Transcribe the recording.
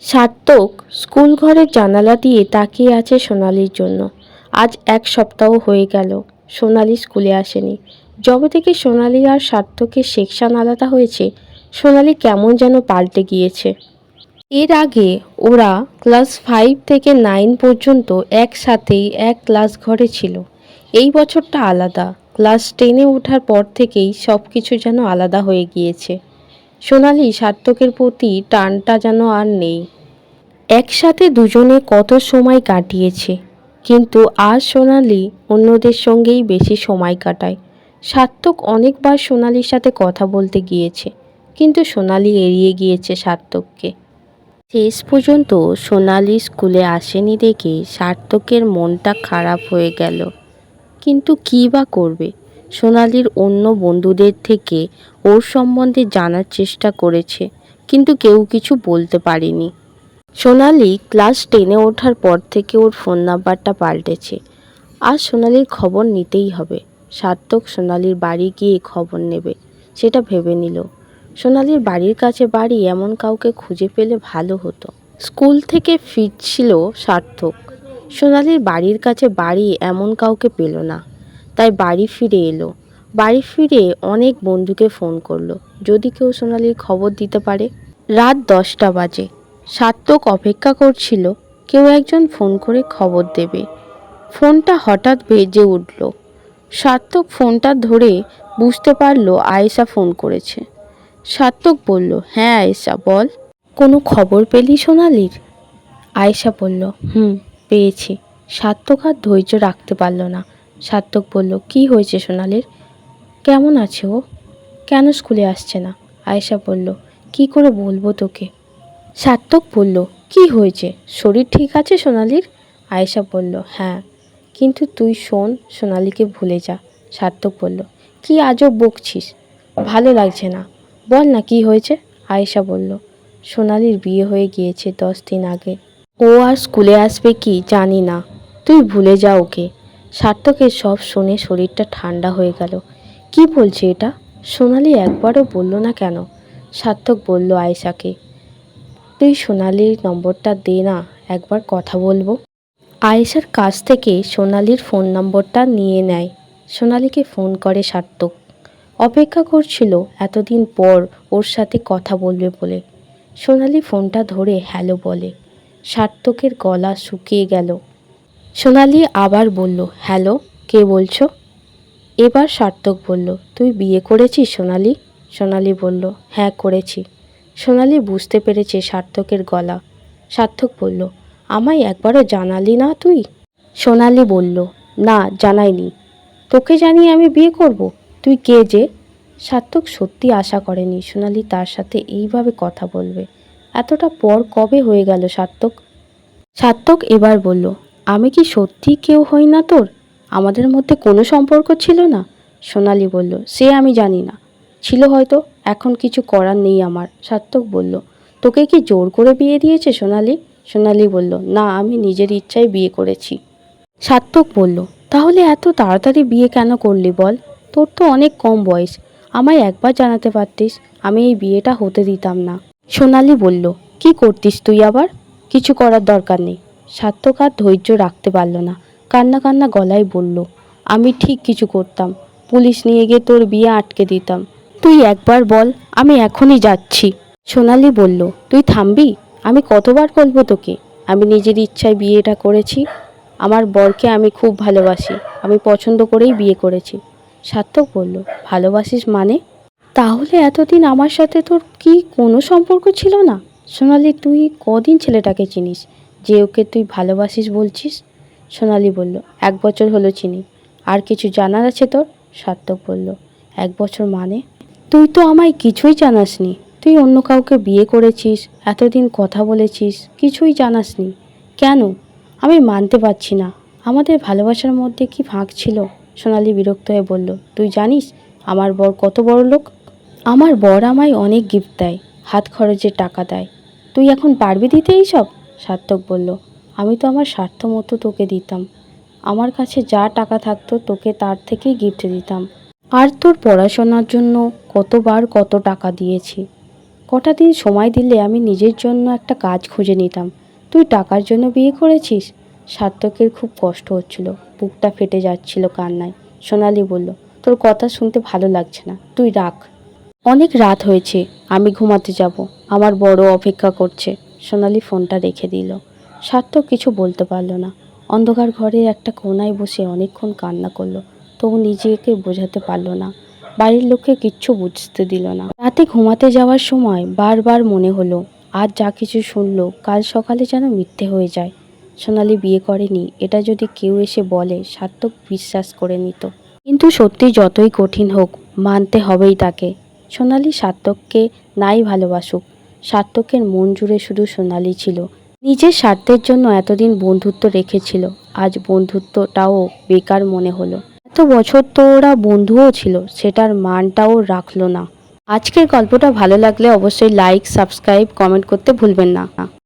সার্থক স্কুল ঘরের জানালা দিয়ে তাকিয়ে আছে সোনালির জন্য। আজ এক সপ্তাহ হয়ে গেল সোনালি স্কুলে আসেনি। যবে থেকে সোনালি আর সার্থকের সেকশন আলাদা হয়েছে, সোনালি কেমন যেন পাল্টে গিয়েছে। এর আগে ওরা ক্লাস 5 থেকে 9 পর্যন্ত একসাথেই এক ক্লাস ঘরে ছিল। এই বছরটা আলাদা। ক্লাস 10-এ ওঠার পর থেকেই সব কিছু যেন আলাদা হয়ে গিয়েছে। সোনালি সার্থকের প্রতি টানটা যেন আর নেই। একসাথে দুজনে কত সময় কাটিয়েছে, কিন্তু আজ সোনালি অন্যদের সঙ্গেই বেশি সময় কাটায়। সার্থক অনেকবার সোনালির সাথে কথা বলতে গিয়েছে, কিন্তু সোনালি এড়িয়ে গিয়েছে সার্থককে। শেষ পর্যন্ত সোনালি স্কুলে আসেনি দেখে সার্থকের মনটা খারাপ হয়ে গেল। কিন্তু কী বা করবে, সোনালির অন্য বন্ধুদের থেকে ওর সম্বন্ধে জানার চেষ্টা করেছে, কিন্তু কেউ কিছু বলতে পারেনি। সোনালি ক্লাস 10-এ ওঠার পর থেকে ওর ফোন নাম্বারটা পাল্টেছে। আজ সোনালির খবর নিতেই হবে। সার্থক সোনালির বাড়ি গিয়ে খবর নেবে, সেটা ভেবে নিল। সোনালির বাড়ির কাছে বাড়ি এমন কাউকে খুঁজে পেলে ভালো হতো। স্কুল থেকে ফিরছিল সার্থক, সোনালির বাড়ির কাছে বাড়ি এমন কাউকে পেল না, তাই বাড়ি ফিরে এলো। বাড়ি ফিরে অনেক বন্ধুকে ফোন করলো, যদি কেউ সোনালির খবর দিতে পারে। রাত 10টা বাজে। সার্থক অপেক্ষা করছিল কেউ একজন ফোন করে খবর দেবে। ফোনটা হঠাৎ বেজে উঠল। সার্থক ফোনটা ধরে বুঝতে পারল আয়েশা ফোন করেছে। সার্থক বলল, হ্যাঁ আয়েশা বল। কোনো খবর পেলি সোনালির? আয়েশা বলল, পেয়েছি। সার্থক আর ধৈর্য রাখতে পারল না। সার্থক বলল, কি হয়েছে সোনালির? কেমন আছে ও? কেন স্কুলে আসছে না? আয়েশা বলল, কি করে বলবো তোকে। সার্থক বলল, কি হয়েছে, শরীর ঠিক আছে সোনালির? আয়েশা বলল, হ্যাঁ, কিন্তু তুই শোন, সোনালিকে ভুলে যা। সার্থক বলল, কি আজব বকছিস, ভালো লাগছে না, বল না কি হয়েছে। আয়েশা বলল, সোনালির বিয়ে হয়ে গিয়েছে 10 দিন আগে। ও আর স্কুলে আসবে কি জানি না, তুই ভুলে যা ওকে। সার্থকের সব শুনে শরীরটা ঠান্ডা হয়ে গেল। কি বলছে এটা? সোনালি একবারও বলল না কেন? সার্থক বলল আয়েশাকে, তুই সোনালির নম্বরটা দে না, একবার কথা বলবো। আয়েশার কাছ থেকে সোনালির ফোন নম্বরটা নিয়ে নেয়। সোনালিকে ফোন করে সার্থক। অপেক্ষা করছিল এতদিন পর ওর সাথে কথা বলবে বলে। সোনালি ফোনটা ধরে হ্যালো বলে। সার্থকের গলা শুকিয়ে গেল। সোনালি আবার বলল, হ্যালো, কে বলছো? এবার সার্থক বলল, তুই বিয়ে করেছিস সোনালি? সোনালি বলল, হ্যাঁ করেছি। সোনালি বুঝতে পেরেছে সার্থকের গলা। সার্থক বলল, আমায় একবারও জানালি না তুই? সোনালি বলল, না জানাইনি। তোকে জানিয়ে আমি বিয়ে করব? তুই কে যে? সার্থক সত্যি আশা করেনি সোনালি তার সাথে এইভাবে কথা বলবে। এতটা পর কবে হয়ে গেল সার্থক? সার্থক এবার বলল, আমি কি সত্যি কেউ হই না তোর? আমাদের মধ্যে কোনো সম্পর্ক ছিল না? সোনালি বলল, সে আমি জানি না, ছিল হয়তো, এখন কিছু করার নেই আমার। সার্থক বলল, তোকে কি জোর করে বিয়ে দিয়েছে সোনালি? সোনালি বলল, না, আমি নিজের ইচ্ছায় বিয়ে করেছি। সার্থক বলল, তাহলে এত তাড়াতাড়ি বিয়ে কেন করলি বল? তোর তো অনেক কম বয়স, আমায় একবার জানাতে পারতিস, আমি এই বিয়েটা হতে দিতাম না। সোনালি বলল, কি করতিস তুই আবার? কিছু করার দরকার নেই। সার্থক আর ধৈর্য রাখতে পারল না, কান্না কান্না গলায় বলল, আমি ঠিক কিছু করতাম, পুলিশ নিয়ে গিয়ে তোর বিয়ে আটকে দিতাম। তুই একবার বল, আমি এখনই যাচ্ছি। সোনালি বলল, তুই থামবি? আমি কতবার বলবো তোকে, আমি নিজের ইচ্ছায় বিয়েটা করেছি। আমার বরকে আমি খুব ভালোবাসি, আমি পছন্দ করেই বিয়ে করেছি। সার্থক বলল, ভালোবাসিস মানে? তাহলে এতদিন আমার সাথে তোর কি কোনো সম্পর্ক ছিল না? সোনালি, তুই কদিন ছেলেটাকে চিনিস যে ওকে তুই ভালোবাসিস বলছিস? সোনালি বলল, 1 বছর হলো চিনি। আর কিছু জানার আছে তোর? সার্থক বলল, 1 বছর মানে? তুই তো আমায় কিছুই জানাসনি। তুই অন্য কাউকে বিয়ে করেছিস, এতদিন কথা বলেছিস, কিছুই জানাসনি কেন? আমি মানতে পারছি না, আমাদের ভালোবাসার মধ্যে কি ফাঁক ছিল? সোনালি বিরক্ত হয়ে বলল, তুই জানিস আমার বর কত বড় লোক? আমার বর আমায় অনেক গিফট দেয়, হাত খরচের টাকা দেয়। তুই এখন পারবি দিতে এইসব? সার্থক বলল, আমি তো আমার স্বার্থ মতো তোকে দিতাম। আমার কাছে যা টাকা থাকতো তোকে তার থেকেই গিফট দিতাম। আর তোর পড়াশোনার জন্য কতবার কত টাকা দিয়েছি, কটা দিন সময় দিলে আমি নিজের জন্য একটা কাজ খুঁজে নিতাম। তুই টাকার জন্য বিয়ে করেছিস? সার্থকের খুব কষ্ট হচ্ছিল, বুকটা ফেটে যাচ্ছিল কান্নায়। সোনালি বলল, তোর কথা শুনতে ভালো লাগছে না, তুই রাখ। অনেক রাত হয়েছে, আমি ঘুমাতে যাব, আমার বড় অপেক্ষা করছে। সোনালি ফোনটা রেখে দিল। সার্থক কিছু বলতে পারল না। অন্ধকার ঘরের একটা কোণায় বসে অনেকক্ষণ কান্না করলো, তবু নিজেকে বোঝাতে পারল না। বাড়ির লোককে কিচ্ছু বুঝতে দিল না। রাতে ঘুমাতে যাওয়ার সময় বারবার মনে হলো, আজ যা কিছু শুনলো কাল সকালে যেন মিথ্যে হয়ে যায়। সোনালি বিয়ে করেনি এটা যদি কেউ এসে বলে, সার্থক বিশ্বাস করে নিত। কিন্তু সত্যি যতই কঠিন হোক, মানতে হবেই তাকে। সোনালি সার্থককে নাই ভালোবাসুক, সার্থকের মন জুড়ে শুধু সোনালি ছিল। নিজের স্বার্থের জন্য এতদিন বন্ধুত্ব রেখেছিল, আজ বন্ধুত্বটাও বেকার মনে হলো। এত বছর তো ওরা বন্ধুও ছিল, সেটার মানটাও রাখলো না। আজকের গল্পটা ভালো লাগলে অবশ্যই লাইক, সাবস্ক্রাইব, কমেন্ট করতে ভুলবেন না।